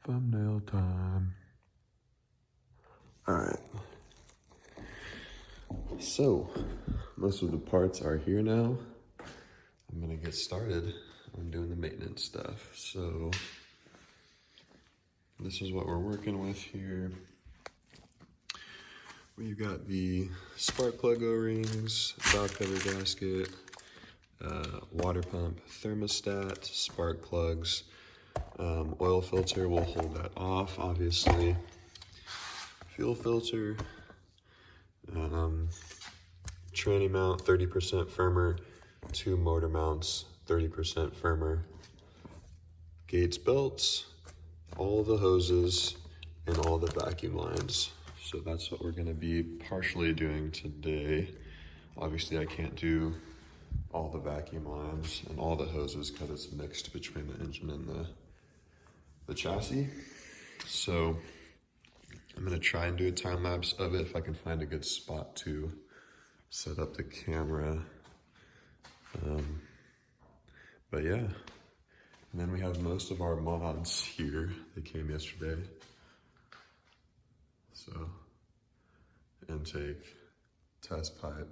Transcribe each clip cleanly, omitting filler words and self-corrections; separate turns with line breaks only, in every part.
Thumbnail time. All right. So, most of the parts are here now. I'm gonna get started on doing the maintenance stuff. So, this is what we're working with here. We've got the spark plug O-rings, valve cover gasket, water pump thermostat, spark plugs, oil filter will hold that off, obviously. Fuel filter, tranny mount 30% firmer, 2 motor mounts 30% firmer, Gates belts, all the hoses, and all the vacuum lines. So that's what we're gonna be partially doing today. Obviously I can't do all the vacuum lines and all the hoses because it's mixed between the engine and the chassis. So I'm gonna try and do a time lapse of it if I can find a good spot to set up the camera. But yeah, and then we have most of our mods here. They came yesterday. So, intake, test pipe,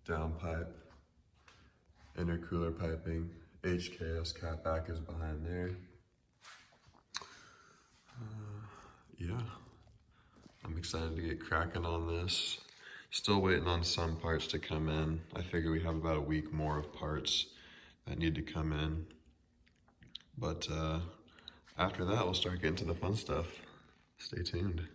down pipe, intercooler piping, HKS catback is behind there. Yeah, I'm excited to get cracking on this. Still waiting on some parts to come in. I figure we have about a week more of parts that need to come in. But after that, we'll start getting to the fun stuff. Stay tuned.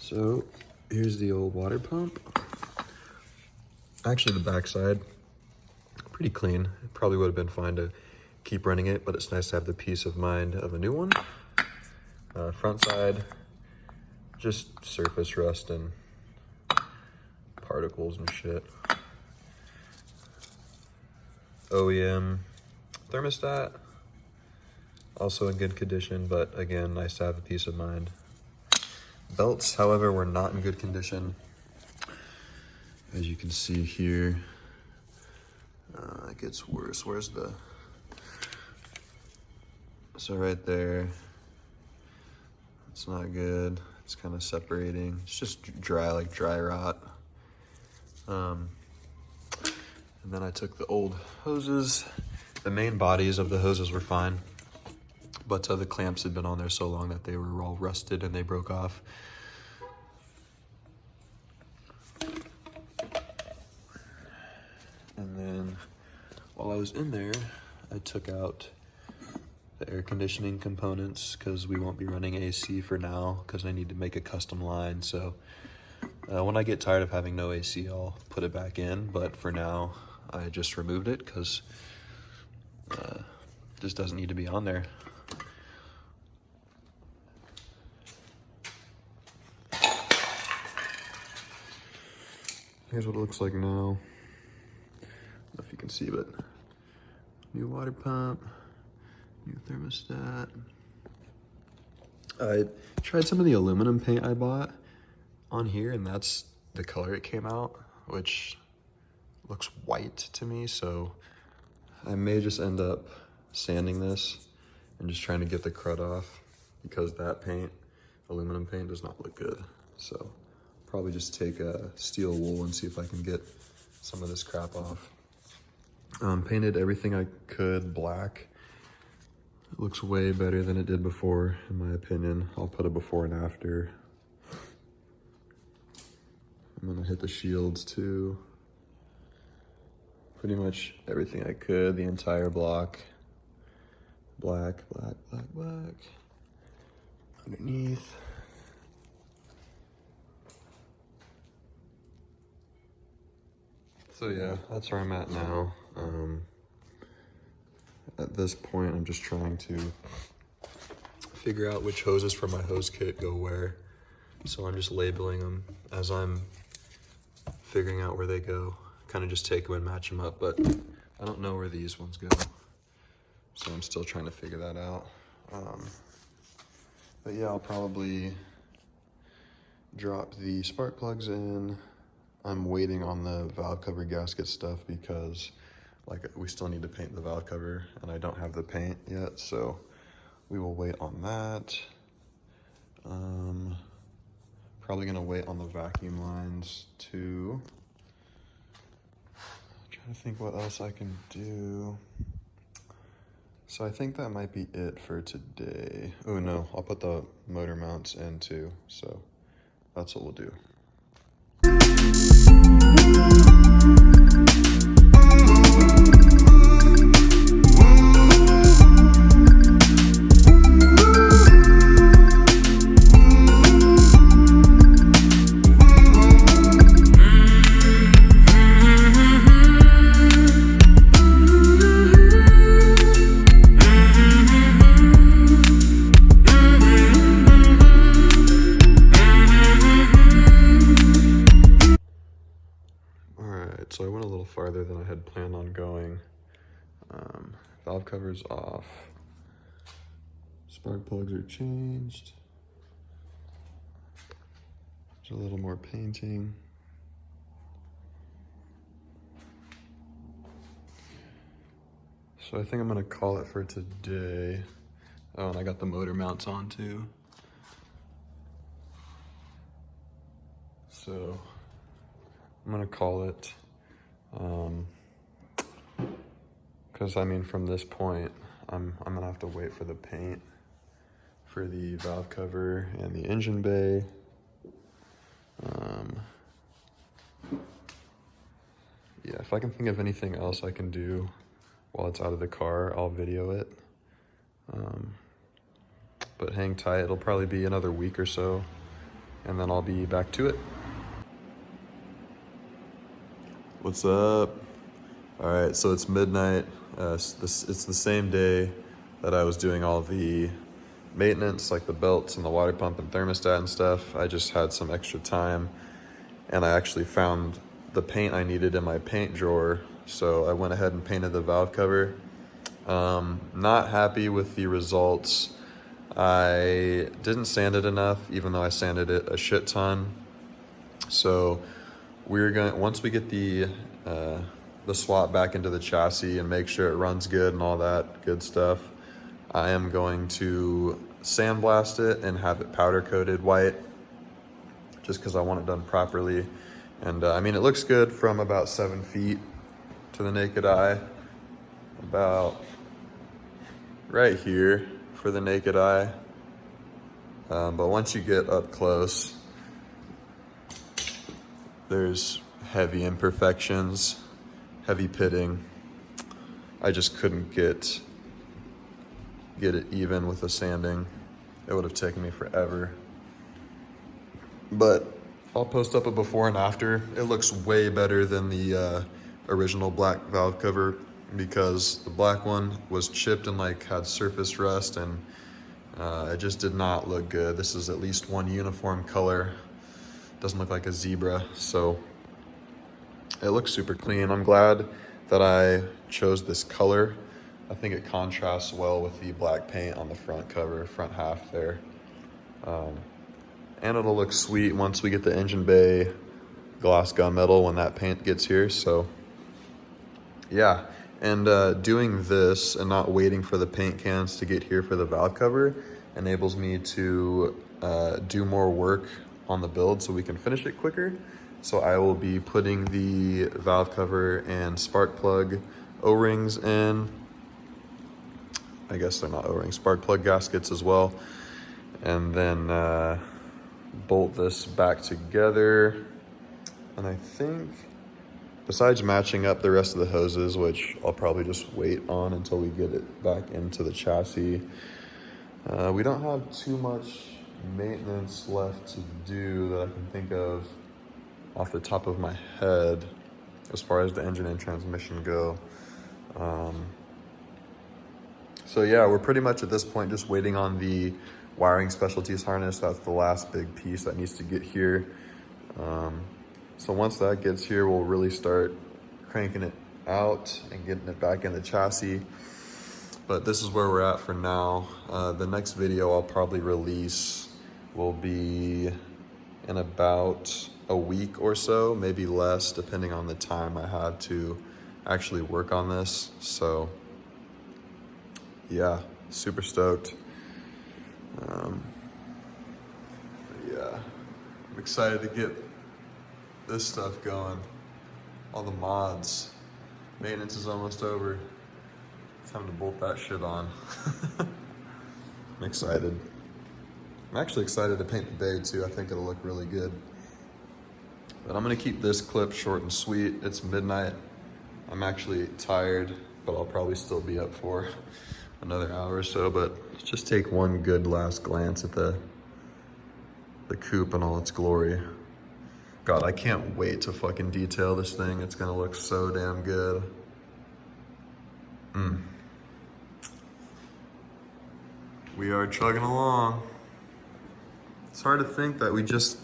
So here's the old water pump. Actually, the backside, pretty clean. It probably would have been fine to keep running it, but it's nice to have the peace of mind of a new one. Front side, just surface rust and particles and shit. OEM thermostat, also in good condition, but again, nice to have the peace of mind. Belts, however, were not in good condition. As you can see here, it gets worse. Where's the... So right there, it's not good. It's kind of separating. It's just dry, like dry rot. And then I took the old hoses. The main bodies of the hoses were fine, but the clamps had been on there so long that they were all rusted and they broke off. And then while I was in there, I took out the air conditioning components because we won't be running AC for now because I need to make a custom line. So when I get tired of having no AC, I'll put it back in. But for now, I just removed it because it just doesn't need to be on there. Here's what it looks like now. I don't know if you can see, but new water pump, new thermostat. I tried some of the aluminum paint I bought on here, and that's the color it came out, which looks white to me. So I may just end up sanding this and just trying to get the crud off because that paint, aluminum paint, does not look good. So probably just take a steel wool and see if I can get some of this crap off. Painted everything I could black. It looks way better than it did before, in my opinion. I'll put a before and after. I'm gonna hit the shields too. Pretty much everything I could, the entire block. Black, black, black, black. Underneath. So yeah, that's where I'm at now. At this point, I'm just trying to figure out which hoses from my hose kit go where. So I'm just labeling them as I'm figuring out where they go. Kind of just take them and match them up, but I don't know where these ones go. So I'm still trying to figure that out. But yeah, I'll probably drop the spark plugs in. I'm waiting on the valve cover gasket stuff because we still need to paint the valve cover and I don't have the paint yet, so we will wait on that. Probably gonna wait on the vacuum lines too. Trying to think what else I can do. So I think that might be it for today. Oh no, I'll put the motor mounts in too, so that's what we'll do. So I went a little farther than I had planned on going. Valve cover's off. Spark plugs are changed. There's a little more painting. So I think I'm gonna call it for today. Oh, and I got the motor mounts on too. So I'm gonna call it. Because I mean, from this point, I'm gonna have to wait for the paint for the valve cover and the engine bay. Yeah, if I can think of anything else I can do while it's out of the car, I'll video it. But hang tight, it'll probably be another week or so, and then I'll be back to it. What's up? All right, so it's midnight. It's the same day that I was doing all the maintenance, like the belts and the water pump and thermostat and stuff. I just had some extra time, and I actually found the paint I needed in my paint drawer. So I went ahead and painted the valve cover. Not happy with the results. I didn't sand it enough, even though I sanded it a shit ton. So we're going, once we get the swap back into the chassis and make sure it runs good and all that good stuff, I am going to sandblast it and have it powder coated white, just because I want it done properly. And I mean, it looks good from about 7 feet to the naked eye, about right here for the naked eye. But once you get up close, there's heavy imperfections, heavy pitting. I just couldn't get it even with the sanding. It would have taken me forever. But I'll post up a before and after. It looks way better than the original black valve cover, because the black one was chipped and had surface rust, and it just did not look good. This is at least one uniform color. Doesn't look like a zebra, so it looks super clean. I'm glad that I chose this color. I think it contrasts well with the black paint on the front cover, front half there. And it'll look sweet once we get the engine bay gloss gunmetal when that paint gets here. So yeah, and doing this and not waiting for the paint cans to get here for the valve cover enables me to do more work on the build so we can finish it quicker. So I will be putting the valve cover and spark plug O-rings in. I guess they're not O-rings, spark plug gaskets as well. And then bolt this back together. And I think, besides matching up the rest of the hoses, which I'll probably just wait on until we get it back into the chassis, we don't have too much maintenance left to do that I can think of off the top of my head as far as the engine and transmission go. So yeah, we're pretty much at this point just waiting on the wiring specialties harness. That's the last big piece that needs to get here. So once that gets here, we'll really start cranking it out and getting it back in the chassis. But this is where we're at for now. The next video I'll probably release will be in about a week or so, maybe less, depending on the time I have to actually work on this. So yeah, super stoked. Yeah, I'm excited to get this stuff going. All the mods. Maintenance is almost over. It's time to bolt that shit on. I'm excited. I'm actually excited to paint the bay too. I think it'll look really good. But I'm gonna keep this clip short and sweet. It's midnight. I'm actually tired, but I'll probably still be up for another hour or so. But let's just take one good last glance at the coupe in all its glory. God, I can't wait to fucking detail this thing. It's gonna look so damn good. We are chugging along. It's hard to think that we just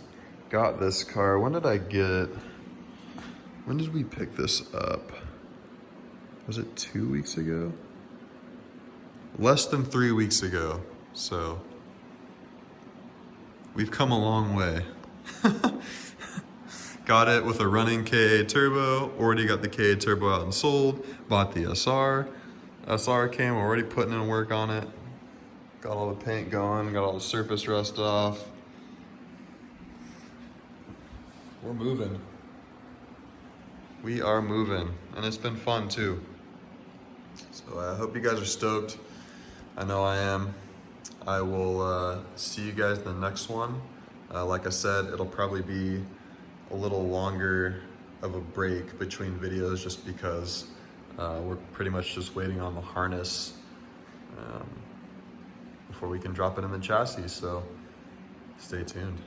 got this car. When did we pick this up? Was it 2 weeks ago? Less than 3 weeks ago. So we've come a long way. Got it with a running K8 turbo, already got the K8 turbo out and sold, bought the SR. SR came, already putting in work on it. Got all the paint going, got all the surface rust off. We're moving. We are moving, and it's been fun too. So I hope you guys are stoked. I know I am. I will see you guys in the next one. Like I said, it'll probably be a little longer of a break between videos just because we're pretty much just waiting on the harness before we can drop it in the chassis, so stay tuned.